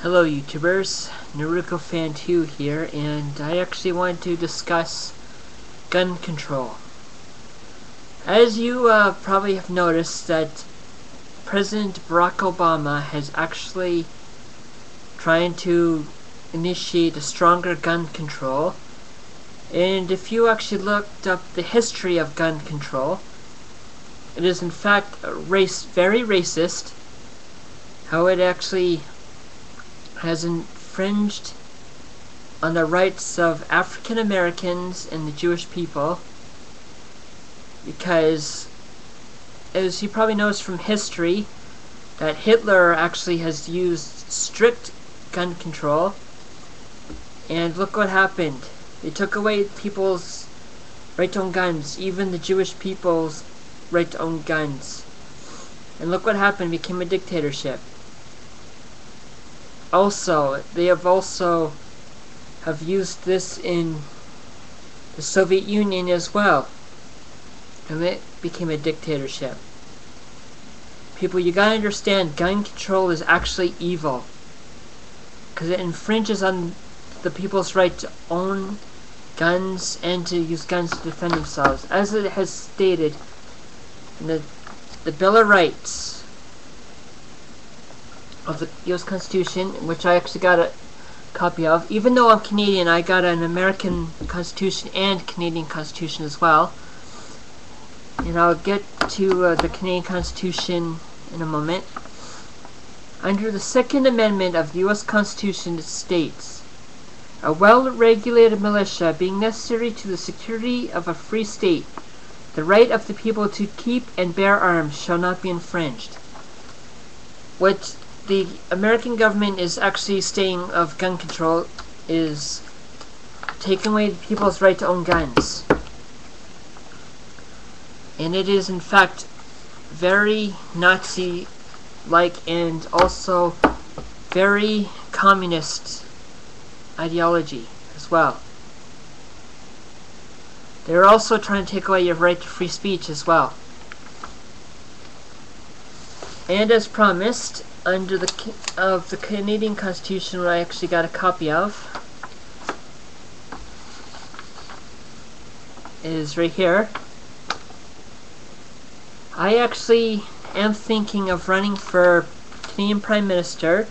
Hello YouTubers, NarukoFan2 here, and I actually want to discuss gun control. As you probably have noticed that President Barack Obama has actually trying to initiate a stronger gun control, and if you actually looked up the history of gun control, it is in fact very racist, how it actually has infringed on the rights of African Americans and the Jewish people, because as you probably knows from history that Hitler actually has used strict gun control, and look what happened. They took away people's right to own guns, even the Jewish people's right to own guns, and look what happened. It became a dictatorship. Also, they have used this in the Soviet Union as well, and it became a dictatorship. People, you gotta understand, gun control is actually evil, because it infringes on the people's right to own guns and to use guns to defend themselves, as it has stated in the Bill of Rights of the U.S. Constitution, which I actually got a copy of. Even though I'm Canadian, I got an American Constitution and Canadian Constitution as well. And I'll get to the Canadian Constitution in a moment. Under the Second Amendment of the U.S. Constitution, it states, "A well-regulated militia being necessary to the security of a free state, the right of the people to keep and bear arms shall not be infringed." What the American government is actually saying of gun control is taking away people's right to own guns. And it is in fact very Nazi-like and also very communist ideology as well. They're also trying to take away your right to free speech as well. And as promised, under the Canadian Constitution, what I actually got a copy of, is right here. I actually am thinking of running for Canadian Prime Minister,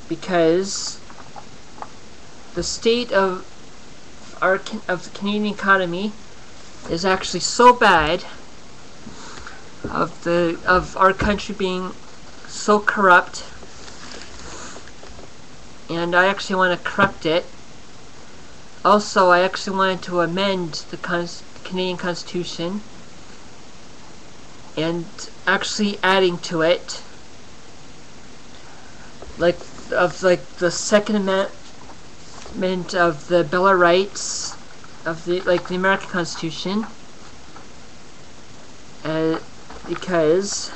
because the state of the Canadian economy is actually so bad, of our country being so corrupt, and I actually want to correct it. Also, I actually wanted to amend the Canadian Constitution and actually adding to it like the Second Amendment of the Bill of Rights of the American Constitution, because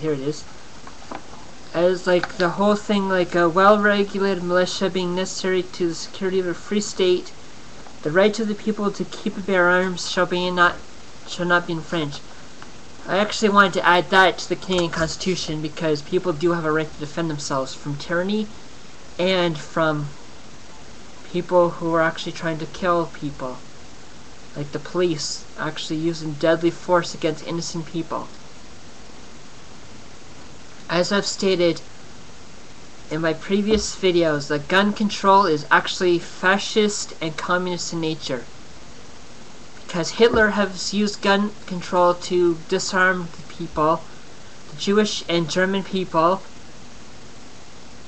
here it is. As the whole thing, a well-regulated militia being necessary to the security of a free state, the right of the people to keep and bear arms shall not be infringed. I actually wanted to add that to the Canadian Constitution, because people do have a right to defend themselves from tyranny and from people who are actually trying to kill people, like the police actually using deadly force against innocent people. As I've stated in my previous videos, that gun control is actually fascist and communist in nature, because Hitler has used gun control to disarm the people, the Jewish and German people,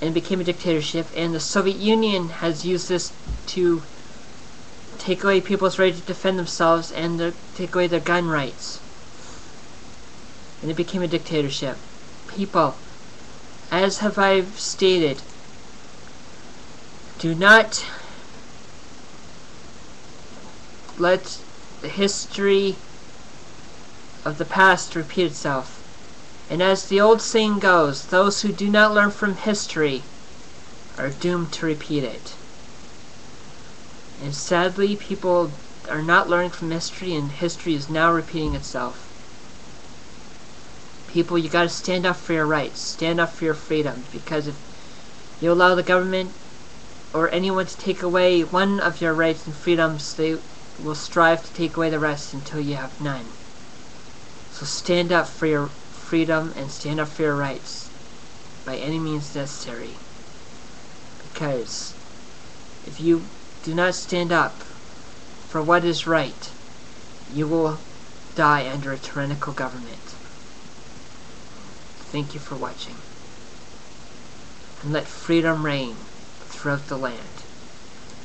and became a dictatorship, and the Soviet Union has used this to take away people's right to defend themselves and to take away their gun rights, and it became a dictatorship. People, as have I stated, do not let the history of the past repeat itself. And as the old saying goes, those who do not learn from history are doomed to repeat it. And sadly, people are not learning from history, and history is now repeating itself. People, you gotta stand up for your rights. Stand up for your freedoms. Because if you allow the government or anyone to take away one of your rights and freedoms, they will strive to take away the rest until you have none. So stand up for your freedom and stand up for your rights by any means necessary. Because if you do not stand up for what is right, you will die under a tyrannical government. Thank you for watching. And let freedom reign throughout the land.